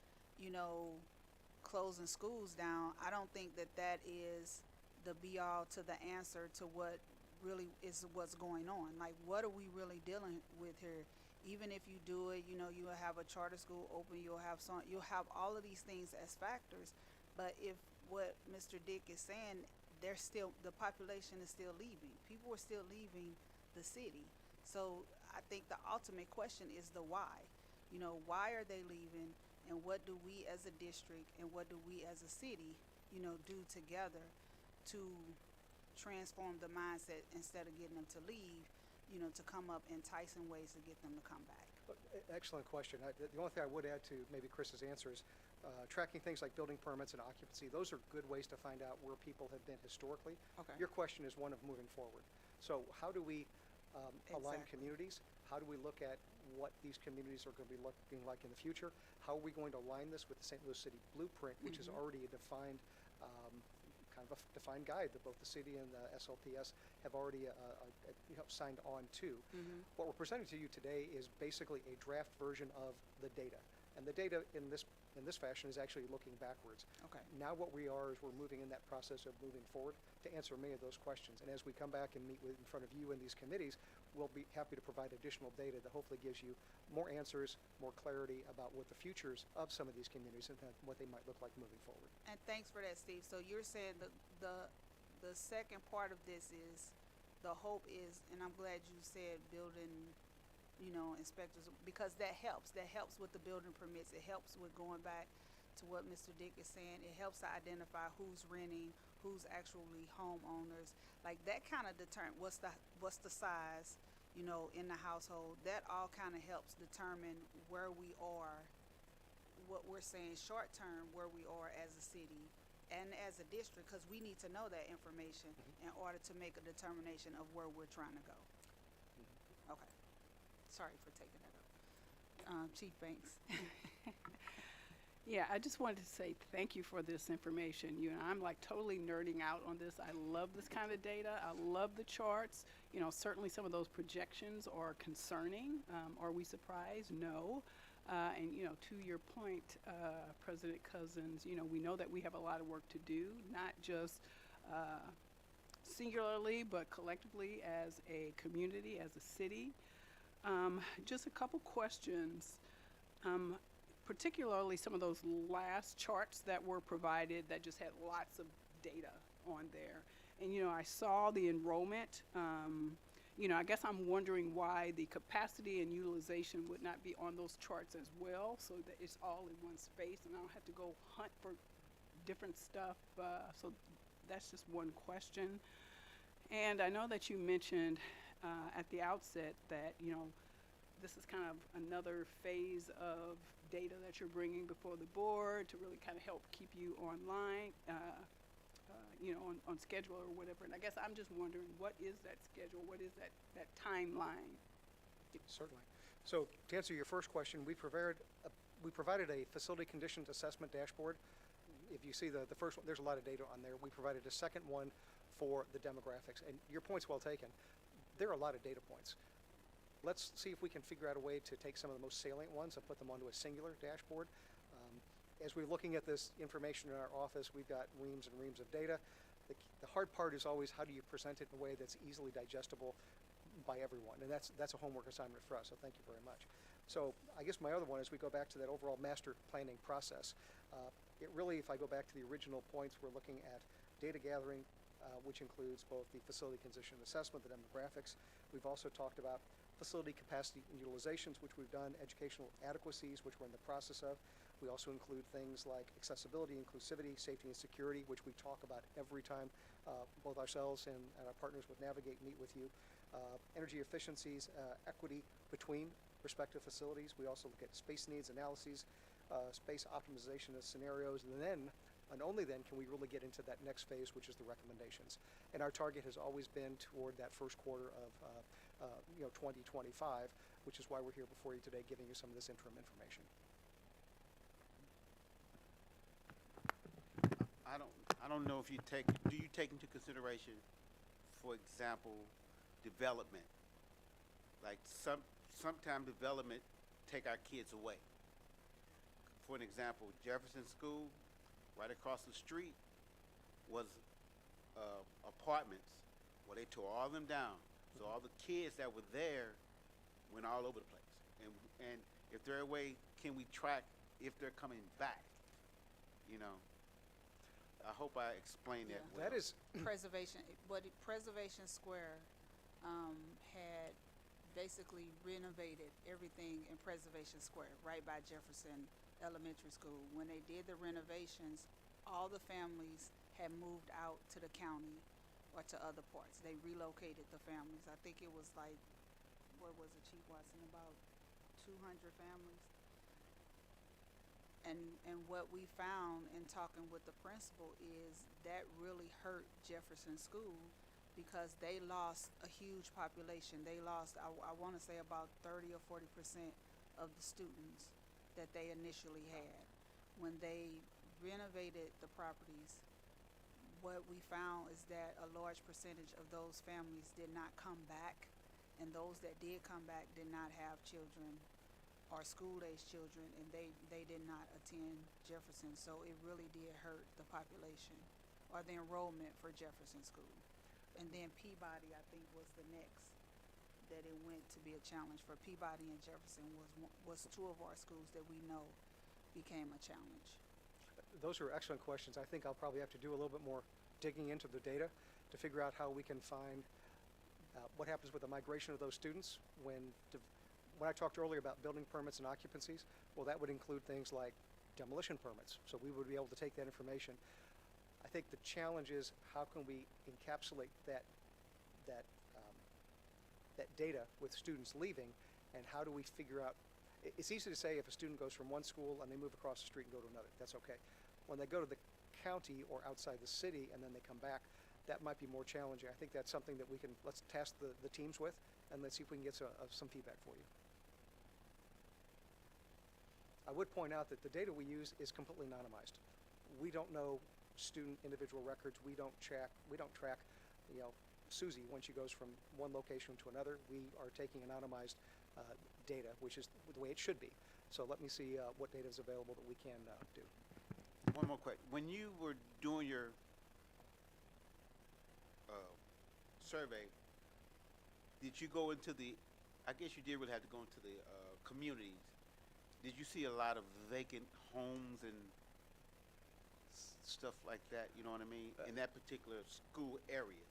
closing schools down, I don't think that is the be all to the answer to what really is what's going on. Like, what are we really dealing with here? Even if you do it, you'll have a charter school open, you'll have all of these things as factors. But if what Mr. Dick is saying, the population is still leaving. People are still leaving the city. So I think the ultimate question is the why. Why are they leaving, and what do we as a district and what do we as a city, do together to transform the mindset, instead of getting them to leave, to come up enticing ways to get them to come back. Excellent question. The only thing I would add to maybe Chris's answer is tracking things like building permits and occupancy. Those are good ways to find out where people have been historically. Okay. Your question is one of moving forward. So how do we align Exactly. communities? How do we look at what these communities are going to be looking like in the future? How are we going to align this with the St. Louis City Blueprint, which is already a defined kind of a defined guide that both the city and the SLPS have already signed on to. What we're presenting to you today is basically a draft version of the data. And the data in this fashion is actually looking backwards. Okay. Now what we are is we're moving in that process of moving forward to answer many of those questions. And as we come back and meet in front of you in these committees, we'll be happy to provide additional data that hopefully gives you more answers, more clarity about what the futures of some of these communities and what they might look like moving forward. And thanks for that, Steve. So you're saying the second part of this is, the hope is, and I'm glad you said building, inspectors, because that helps. That helps with the building permits. It helps with going back to what Mr. Dick is saying. It helps to identify who's renting, who's actually homeowners. Like, that kind of determine what's the size, in the household. That all kind of helps determine where we are, what we're saying short term, where we are as a city and as a district, because we need to know that information in order to make a determination of where we're trying to go. Okay. Sorry for taking that up. Chief Banks. Yeah, I just wanted to say thank you for this information. I'm like totally nerding out on this. I love this kind of data. I love the charts. Certainly some of those projections are concerning. Are we surprised? No. And to your point, President Cousins, we know that we have a lot of work to do, not just singularly, but collectively as a community, as a city. Just a couple questions, particularly some of those last charts that were provided that just had lots of data on there. And, I saw the enrollment. I guess I'm wondering why the capacity and utilization would not be on those charts as well, so that it's all in one space and I don't have to go hunt for different stuff. So that's just one question. And I know that you mentioned at the outset that, this is kind of another phase of data that you're bringing before the board to really kind of help keep you online, on schedule or whatever. And I guess I'm just wondering, what is that schedule? What is that timeline? Certainly. So to answer your first question, we provided a facility conditions assessment dashboard. If you see the first one, there's a lot of data on there. We provided a second one for the demographics. And your point's well taken. There are a lot of data points. let's see if we can figure out a way to take some of the most salient ones and put them onto a singular dashboard. As we're looking at this information in our office, we've got reams and reams of data. The hard part is always how do you present it in a way that's easily digestible by everyone, and that's a homework assignment for us, so thank you very much. So I guess my other one is we go back to that overall master planning process. It really, if I go back to the original points, we're looking at data gathering, which includes both the facility condition assessment, the demographics. We've also talked about facility capacity and utilizations, which we've done, educational adequacies, which we're in the process of. We also include things like accessibility, inclusivity, safety and security, which we talk about every time both ourselves and our partners with Navigate meet with you. Energy efficiencies, equity between respective facilities. We also look at space needs analyses, space optimization of scenarios, and then, and only then, can we really get into that next phase, which is the recommendations. And our target has always been toward that first quarter of 2025, which is why we're here before you today, giving you some of this interim information. I don't know if do you take into consideration, for example, development? Like sometime development take our kids away. For an example, Jefferson School, right across the street, was apartments where they tore all them down. So all the kids that were there went all over the place. And if they're away, can we track if they're coming back? You know, I hope I explained that well. That is, Preservation Square had basically renovated everything in Preservation Square, right by Jefferson Elementary School. When they did the renovations, all the families had moved out to the county or to other parts. They relocated the families. I think it was like, what was it, Chief Watson, about 200 families? And what we found in talking with the principal is that really hurt Jefferson School because they lost a huge population. They lost, I want to say about 30 or 40% of the students that they initially had. When they renovated the properties, what we found is that a large percentage of those families did not come back, and those that did come back did not have children or school-age children, and they did not attend Jefferson. So it really did hurt the population or the enrollment for Jefferson School. And then Peabody, I think, was the next that it went to be a challenge for. Peabody and Jefferson was two of our schools that we know became a challenge. those are excellent questions. I think I'll probably have to do a little bit more digging into the data to figure out how we can find what happens with the migration of those students when I talked earlier about building permits and occupancies. Well, that would include things like demolition permits. So we would be able to take that information. I think the challenge is how can we encapsulate that data with students leaving, and how do we figure out, it's easy to say if a student goes from one school and they move across the street and go to another, that's okay. When they go to the county or outside the city and then they come back, that might be more challenging. I think that's something that let's task the teams with, and let's see if we can get some feedback for you. I would point out that the data we use is completely anonymized. We don't know student individual records. We don't track, Susie when she goes from one location to another. We are taking anonymized data, which is the way it should be. So let me see what data is available that we can do. One more question. When you were doing your survey, did you go into I guess you did really have to go into the communities. Did you see a lot of vacant homes and stuff like that, you know what I mean, in that particular school area?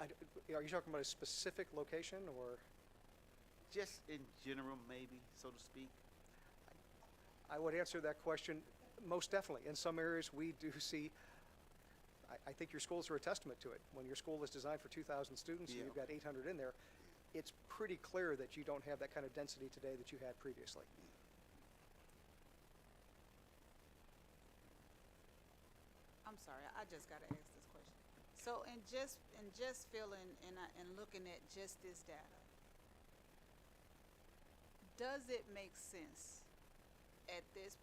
Are you talking about a specific location, or? Just in general, maybe, so to speak? I would answer that question most definitely. In some areas, we do see, I think your schools are a testament to it. When your school is designed for 2,000 students and you've got 800 in there, it's pretty clear that you don't have that kind of density today that you had previously. I'm sorry, I just gotta ask this question. So in just feeling and looking at just this data, does it make sense at this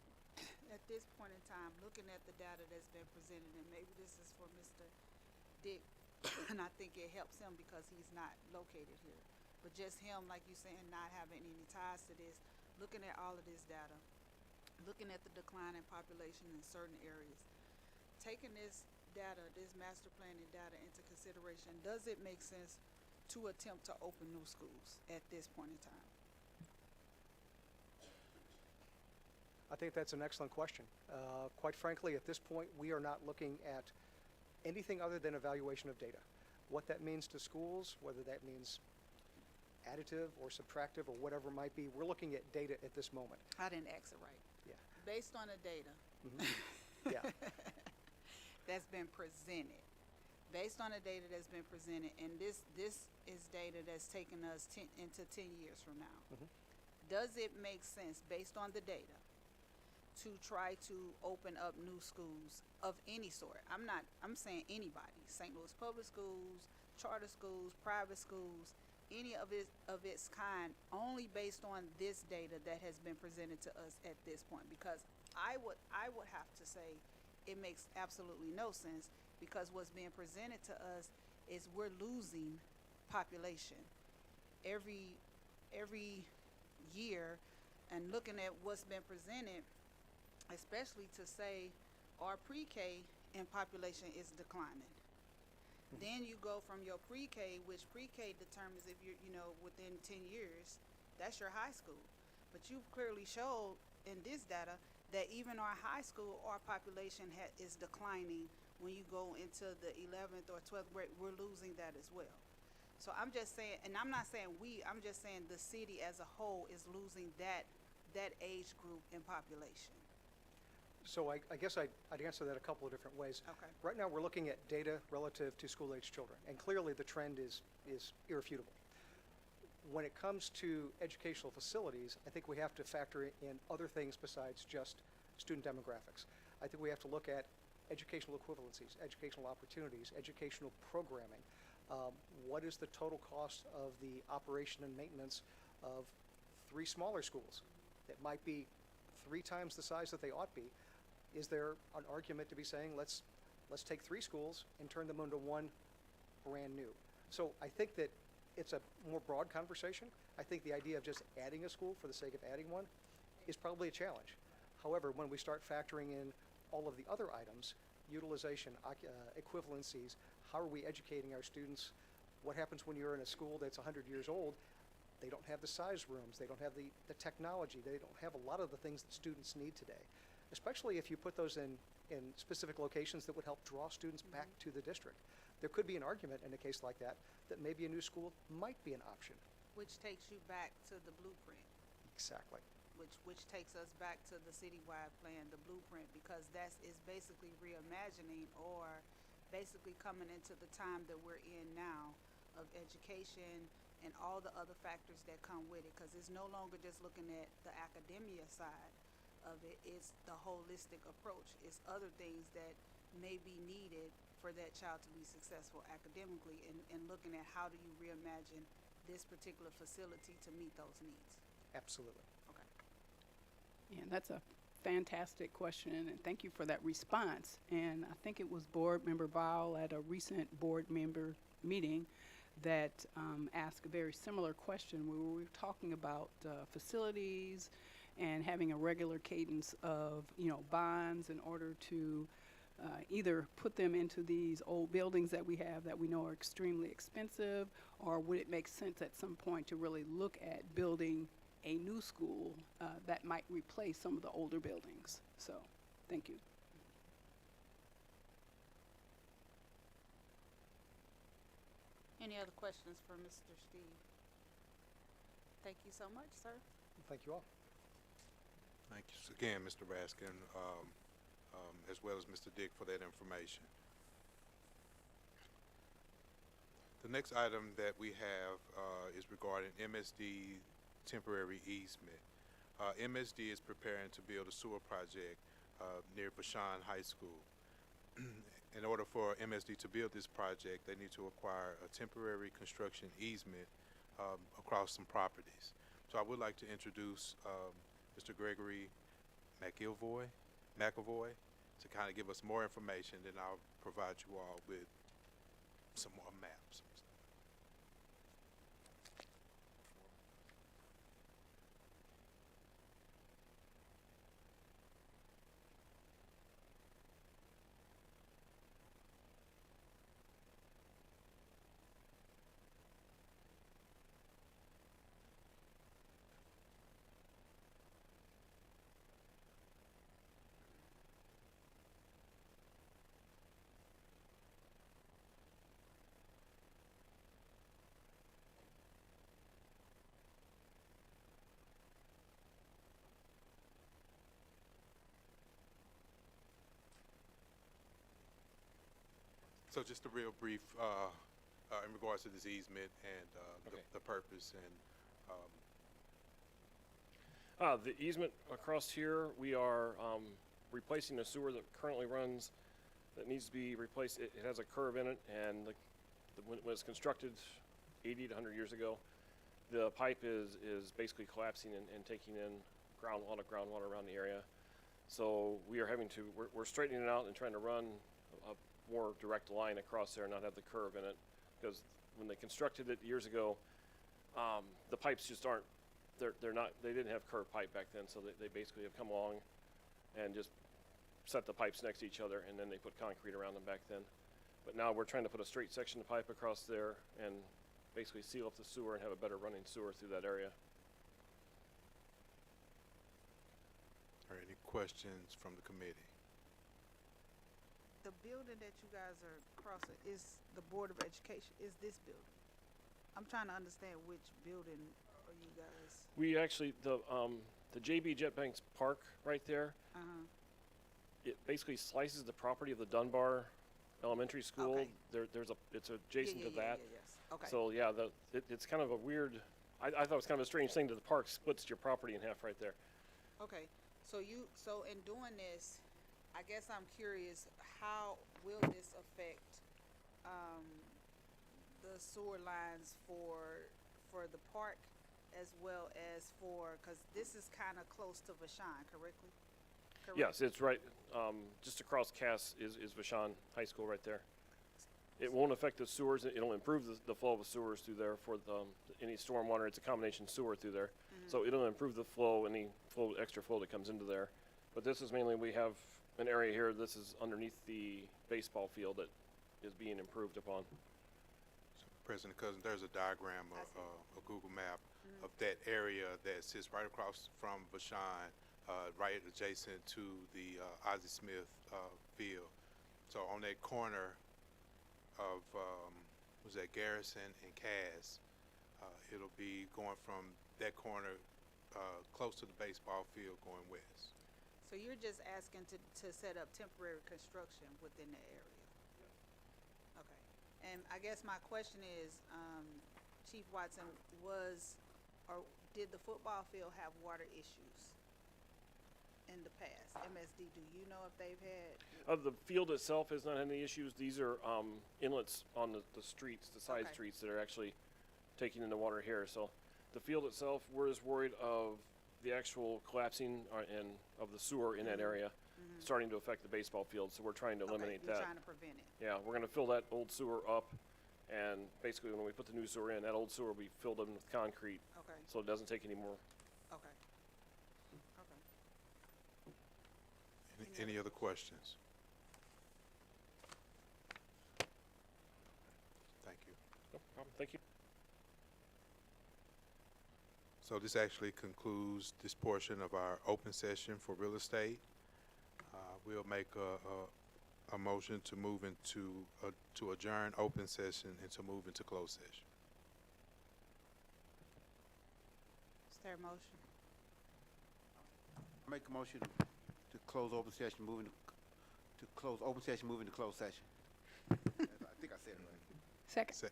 point in time, looking at the data that's been presented, and maybe this is for Mr. Dick, and I think it helps him because he's not located here. but just him, like you saying, not having any ties to this, looking at all of this data, looking at the decline in population in certain areas, taking this data, this master planning data into consideration, does it make sense to attempt to open new schools at this point in time? I think that's an excellent question. Quite frankly, at this point, we are not looking at anything other than evaluation of data. What that means to schools, whether that means additive or subtractive or whatever it might be, we're looking at data at this moment. I didn't ask it right. Yeah. Based on the data Yeah. that's been presented, based on the data that's been presented, and this is data that's taken us into 10 years from now. Does it make sense, based on the data, to try to open up new schools of any sort? I'm saying anybody, St. Louis Public Schools, charter schools, private schools, any of its kind, only based on this data that has been presented to us at this point? Because I would have to say it makes absolutely no sense, because what's being presented to us is we're losing population every year, and looking at what's been presented, especially to say our pre-K in population is declining. Then you go from your pre-K, which pre-K determines if you're, within 10 years, that's your high school. But you've clearly showed in this data that even our high school, our population is declining. When you go into the 11th or 12th grade, we're losing that as well. So I'm just saying, and I'm not saying I'm just saying the city as a whole is losing that age group in population. So I guess I'd answer that a couple of different ways. Okay. Right now, we're looking at data relative to school-age children, and clearly the trend is irrefutable. When it comes to educational facilities, I think we have to factor in other things besides just student demographics. I think we have to look at educational equivalencies, educational opportunities, educational programming. What is the total cost of the operation and maintenance of 3 smaller schools that might be 3 times the size that they ought be? Is there an argument to be saying, let's take 3 schools and turn them into 1 brand new? So I think that it's a more broad conversation. I think the idea of just adding a school for the sake of adding one is probably a challenge. However, when we start factoring in all of the other items, utilization, equivalencies, how are we educating our students? What happens when you're in a school that's 100 years old? They don't have the size rooms, they don't have the technology, they don't have a lot of the things that students need today, especially if you put those in specific locations that would help draw students back to the district. There could be an argument in a case like that maybe a new school might be an option. Which takes you back to the blueprint. Exactly. Which takes us back to the citywide plan, the blueprint, because that is basically reimagining, or basically coming into the time that we're in now of education and all the other factors that come with it, because it's no longer just looking at the academia side of it, it's the holistic approach. It's other things that may be needed for that child to be successful academically, and looking at how do you reimagine this particular facility to meet those needs. Absolutely. Okay. Yeah, that's a fantastic question, and thank you for that response. And I think it was Board Member Bowell at a recent board member meeting that asked a very similar question, where we were talking about facilities and having a regular cadence of, bonds in order to either put them into these old buildings that we have that we know are extremely expensive, or would it make sense at some point to really look at building a new school that might replace some of the older buildings? So, thank you. Any other questions for Mr. Steve? Thank you so much, sir. Thank you all. Thank you again, Mr. Raskin, as well as Mr. Dick, for that information. The next item that we have is regarding MSD temporary easement. MSD is preparing to build a sewer project near Bashan High School. In order for MSD to build this project, they need to acquire a temporary construction easement across some properties. So I would like to introduce Mr. Gregory McAvoy to kind of give us more information, then I'll provide you all with some more maps. So just a real brief, in regards to this easement and, Okay. the purpose and, The easement across here, we are replacing the sewer that currently runs, that needs to be replaced. It has a curve in it, and when it was constructed 80 to 100 years ago, the pipe is basically collapsing and taking in a lot of groundwater around the area. So we are we're straightening it out and trying to run a more direct line across there and not have the curve in it. Because when they constructed it years ago, the pipes just aren't, they didn't have curved pipe back then, so they basically have come along and just set the pipes next to each other, and then they put concrete around them back then. But now we're trying to put a straight section of pipe across there and basically seal up the sewer and have a better running sewer through that area. are any questions from the committee? The building that you guys are crossing is the Board of Education, is this building? I'm trying to understand which building are you guys, We actually, the JB Jetbanks Park right there, uh-huh, it basically slices the property of the Dunbar Elementary School. Okay. It's adjacent to that. yes, okay. So yeah, it's kind of a weird, I thought it was kind of a strange thing that the park splits your property in half right there. Okay, so in doing this, I guess I'm curious, how will this affect, the sewer lines for the park as well as cause this is kinda close to Vashon, correctly? Correct? Yes, it's right, just across Cass is Vashon High School right there. It won't affect the sewers, it'll improve the flow of the sewers through there for any stormwater. It's a combination sewer through there. So it'll improve the flow, any extra flow that comes into there. But this is mainly, we have an area here, this is underneath the baseball field that is being improved upon. So, President Cousins, there's a diagram, I see. a Google map of that area that sits right across from Vashon, right adjacent to the Ozzie Smith field. So on that corner of, was that Garrison and Cass, it'll be going from that corner close to the baseball field going west. So you're just asking to set up temporary construction within the area? Okay, and I guess my question is, Chief Watson, did the football field have water issues in the past? MSD, do you know if they've had? The field itself has not had any issues. These are inlets on the streets, the side Okay. streets that are actually taking in the water here. So the field itself, we're just worried of the actual collapsing of the sewer in that area starting to affect the baseball field. So we're trying to eliminate You're that. trying to prevent it. Yeah, we're going to fill that old sewer up, and basically when we put the new sewer in, that old sewer will be filled in with concrete, Okay, so it doesn't take any more. okay. Okay. Any other questions? Thank you. No problem. Thank you. So this actually concludes this portion of our open session for real estate. We'll make a motion to move into, to adjourn open session and to move into closed session. Is there a motion? Make a motion to close open session, to close open session, move into closed session. I think I said it right. Second.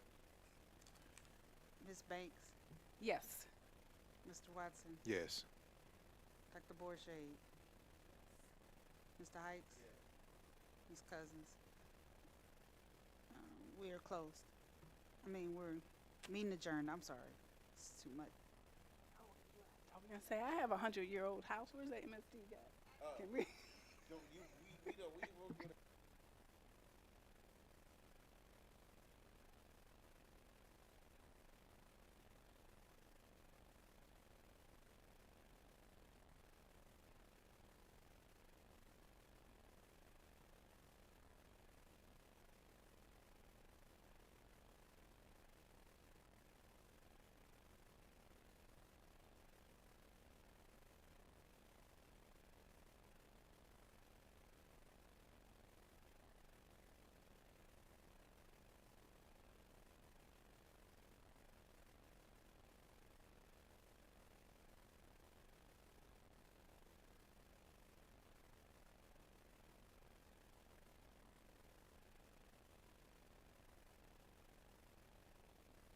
Ms. Banks, Yes. Mr. Watson, Yes. Dr. Bourget, Mr. Hikes, Ms. Cousins. We are closed. We're meeting adjourned, I'm sorry. It's too much. I was gonna say, I have a 100-year-old house. Where's that MSD guy? Can we? No, we don't, we